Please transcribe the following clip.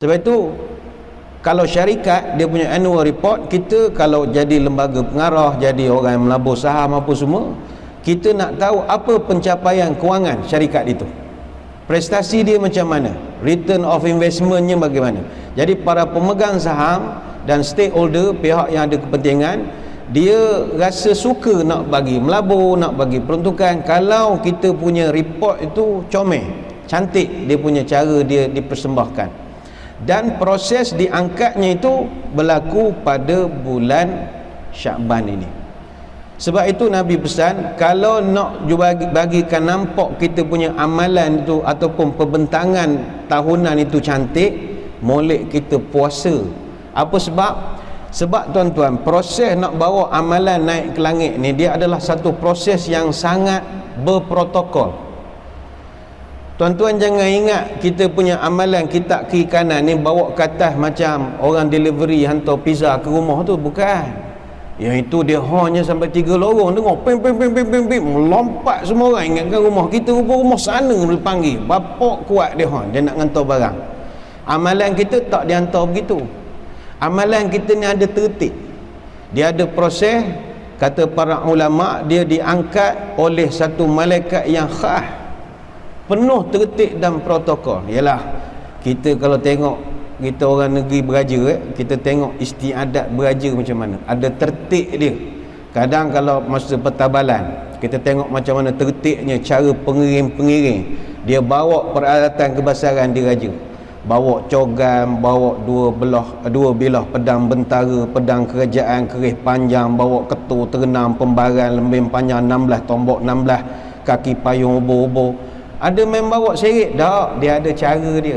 Sebab itu kalau syarikat dia punya annual report, kita kalau jadi lembaga pengarah, jadi orang yang melabur saham apa semua, kita nak tahu apa pencapaian kewangan syarikat itu, prestasi dia macam mana, return of investmentnya bagaimana. Jadi para pemegang saham dan stakeholder, pihak yang ada kepentingan, dia rasa suka nak bagi melabur, nak bagi peruntukan kalau kita punya report itu comel, cantik, dia punya cara dia dipersembahkan. Dan proses diangkatnya itu berlaku pada bulan Syakban ini. Sebab itu Nabi pesan, kalau nak bagikan nampak kita punya amalan itu ataupun perbentangan tahunan itu cantik, molek kita puasa. Apa sebab? Sebab tuan-tuan, proses nak bawa amalan naik ke langit ni, dia adalah satu proses yang sangat berprotokol. Tuan-tuan jangan ingat kita punya amalan kita kiri kanan ni bawa ke atas macam orang delivery hantar pizza ke rumah tu, bukan. Yang itu dia hanya sampai 3 lorong, tengok pim pim pim pim pim pim, melompat semua orang ingatkan rumah kita, rumah sana boleh panggil. Bapak kuat dia nak hantar barang. Amalan kita tak dihantar begitu. Amalan kita ni ada tertib. Dia ada proses, kata para ulama, dia diangkat oleh satu malaikat yang khas, penuh tertib dan protokol. Yalah, kita kalau tengok kita orang negeri beraja, kita tengok istiadat beraja macam mana, ada tertib dia. Kadang kalau masa pertabalan, kita tengok macam mana tertibnya cara pengiring-pengiring, dia bawa peralatan kebasaran diraja, bawa cogam, bawa dua bilah pedang bentara, pedang kerajaan keris panjang, bawa ketul terenam, pembaran lembing panjang 16, tombok 16, kaki payung obor-obor. Ada main bawa serit? Tak, dia ada cara dia.